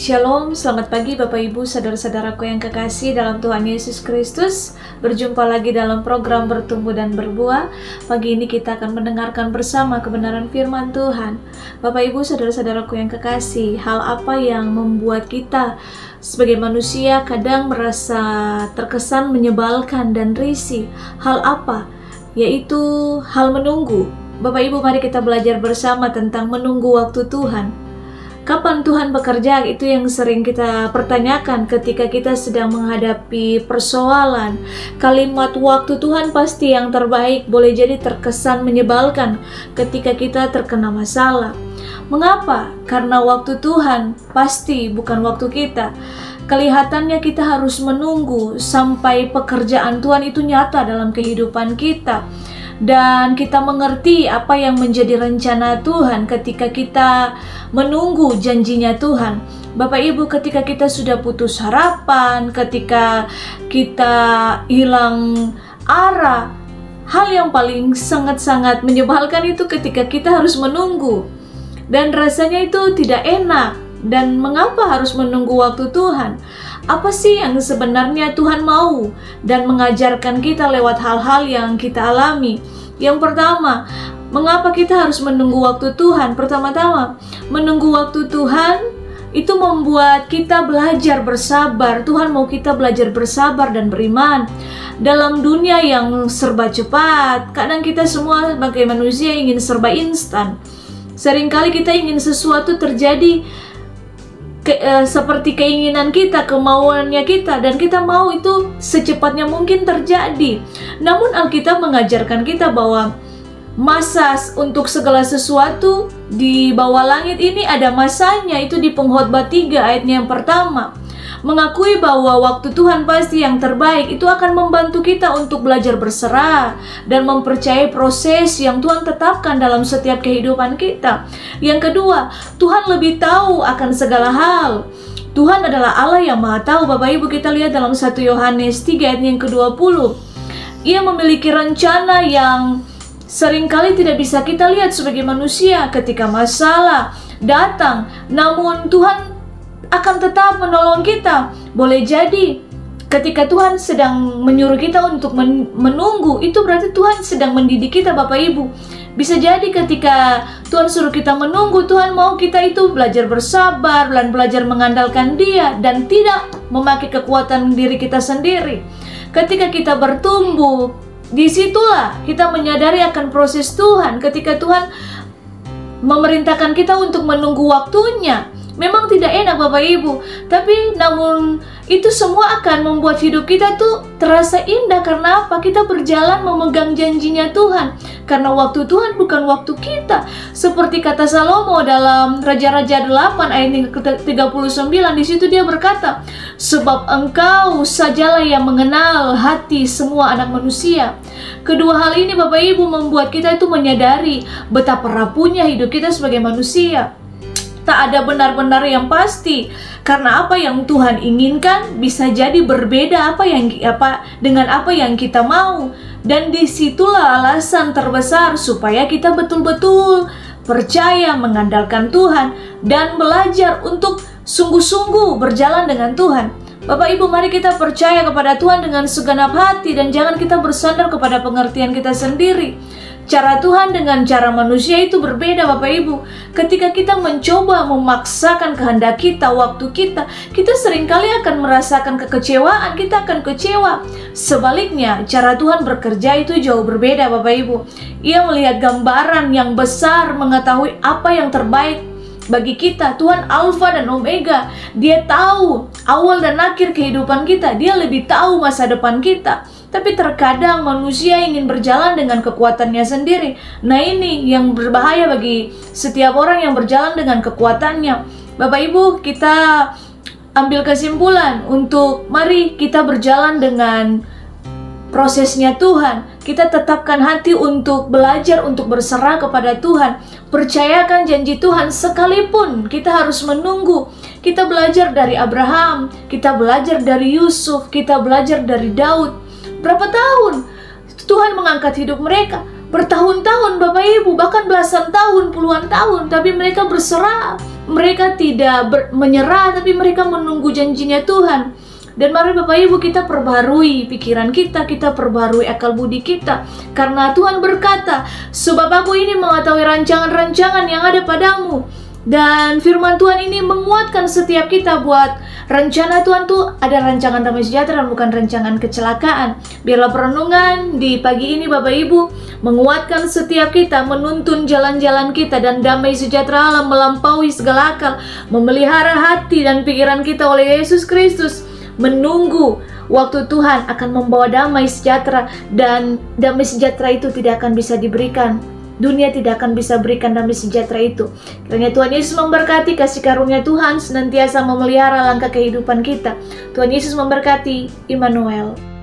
Shalom, selamat pagi Bapak Ibu, saudara-saudaraku yang kekasih dalam Tuhan Yesus Kristus. Berjumpa lagi dalam program Bertumbuh dan Berbuah. Pagi ini kita akan mendengarkan bersama kebenaran firman Tuhan. Bapak Ibu, saudara-saudaraku yang kekasih, hal apa yang membuat kita sebagai manusia kadang merasa terkesan menyebalkan dan risih? Hal apa? Yaitu hal menunggu. Bapak Ibu, mari kita belajar bersama tentang menunggu waktu Tuhan. Kapan Tuhan bekerja, itu yang sering kita pertanyakan ketika kita sedang menghadapi persoalan. Kalimat waktu Tuhan pasti yang terbaik boleh jadi terkesan menyebalkan ketika kita terkena masalah. Mengapa? Karena waktu Tuhan pasti bukan waktu kita. Kelihatannya kita harus menunggu sampai pekerjaan Tuhan itu nyata dalam kehidupan kita. Dan kita mengerti apa yang menjadi rencana Tuhan ketika kita menunggu janjinya Tuhan. Bapak Ibu, ketika kita sudah putus harapan, ketika kita hilang arah, hal yang paling sangat-sangat menyebalkan itu ketika kita harus menunggu. Dan rasanya itu tidak enak. Dan mengapa harus menunggu waktu Tuhan? Apa sih yang sebenarnya Tuhan mau dan mengajarkan kita lewat hal-hal yang kita alami? Yang pertama, mengapa kita harus menunggu waktu Tuhan? Pertama-tama, menunggu waktu Tuhan itu membuat kita belajar bersabar. Tuhan mau kita belajar bersabar dan beriman. Dalam dunia yang serba cepat, kadang kita semua sebagai manusia ingin serba instan. Seringkali kita ingin sesuatu terjadi seperti keinginan kita, kemauannya kita, dan kita mau itu secepatnya mungkin terjadi. Namun Alkitab mengajarkan kita bahwa masa untuk segala sesuatu di bawah langit ini ada masanya. Itu di Pengkhotbah 3 ayatnya yang pertama. Mengakui bahwa waktu Tuhan pasti yang terbaik itu akan membantu kita untuk belajar berserah dan mempercayai proses yang Tuhan tetapkan dalam setiap kehidupan kita. Yang kedua, Tuhan lebih tahu akan segala hal. Tuhan adalah Allah yang Maha Tahu. Bapak Ibu, kita lihat dalam 1 Yohanes 3 ayat yang ke-20. Ia memiliki rencana yang seringkali tidak bisa kita lihat sebagai manusia ketika masalah datang. Namun Tuhan akan tetap menolong kita. Boleh jadi ketika Tuhan sedang menyuruh kita untuk menunggu, itu berarti Tuhan sedang mendidik kita, Bapak Ibu. Bisa jadi ketika Tuhan suruh kita menunggu, Tuhan mau kita itu belajar bersabar dan belajar mengandalkan Dia dan tidak memakai kekuatan diri kita sendiri. Ketika kita bertumbuh, disitulah kita menyadari akan proses Tuhan. Ketika Tuhan memerintahkan kita untuk menunggu waktunya, memang tidak enak Bapak Ibu, tapi namun itu semua akan membuat hidup kita tuh terasa indah. Karena apa? Kita berjalan memegang janjinya Tuhan. Karena waktu Tuhan bukan waktu kita. Seperti kata Salomo dalam Raja-Raja 8 ayat 39, di situ dia berkata, sebab Engkau sajalah yang mengenal hati semua anak manusia. Kedua hal ini Bapak Ibu membuat kita itu menyadari betapa rapuhnya hidup kita sebagai manusia. Tak ada benar-benar yang pasti, karena apa yang Tuhan inginkan bisa jadi berbeda dengan apa yang kita mau. Dan disitulah alasan terbesar supaya kita betul-betul percaya mengandalkan Tuhan dan belajar untuk sungguh-sungguh berjalan dengan Tuhan. Bapak Ibu, mari kita percaya kepada Tuhan dengan segenap hati dan jangan kita bersandar kepada pengertian kita sendiri. Cara Tuhan dengan cara manusia itu berbeda Bapak Ibu. Ketika kita mencoba memaksakan kehendak kita, waktu kita seringkali akan merasakan kekecewaan, kita akan kecewa. Sebaliknya, cara Tuhan bekerja itu jauh berbeda Bapak Ibu. Ia melihat gambaran yang besar, mengetahui apa yang terbaik bagi kita. Tuhan Alfa dan Omega. Dia tahu awal dan akhir kehidupan kita. Dia lebih tahu masa depan kita. Tapi terkadang manusia ingin berjalan dengan kekuatannya sendiri. Nah, ini yang berbahaya bagi setiap orang yang berjalan dengan kekuatannya. Bapak Ibu, kita ambil kesimpulan untuk mari kita berjalan dengan prosesnya Tuhan. Kita tetapkan hati untuk belajar, untuk berserah kepada Tuhan. Percayakan janji Tuhan sekalipun kita harus menunggu. Kita belajar dari Abraham, kita belajar dari Yusuf, kita belajar dari Daud. Berapa tahun Tuhan mengangkat hidup mereka? Bertahun-tahun Bapak Ibu, bahkan belasan tahun, puluhan tahun. Tapi mereka berserah, mereka tidak menyerah, tapi mereka menunggu janjinya Tuhan. Dan mari Bapak Ibu, kita perbarui pikiran kita perbarui akal budi kita. Karena Tuhan berkata, sebab aku ini mengetahui rancangan-rancangan yang ada padamu. Dan firman Tuhan ini menguatkan setiap kita buat rencana Tuhan tuh ada rancangan damai sejahtera, bukan rancangan kecelakaan. Biarlah perenungan di pagi ini Bapak Ibu menguatkan setiap kita, menuntun jalan-jalan kita, dan damai sejahtera Allah melampaui segala akal, memelihara hati dan pikiran kita oleh Yesus Kristus. Menunggu waktu Tuhan akan membawa damai sejahtera, dan damai sejahtera itu tidak akan bisa diberikan. Dunia tidak akan bisa berikan damai sejahtera itu. Kiranya Tuhan Yesus memberkati, kasih karunia Tuhan senantiasa memelihara langkah kehidupan kita. Tuhan Yesus memberkati. Immanuel.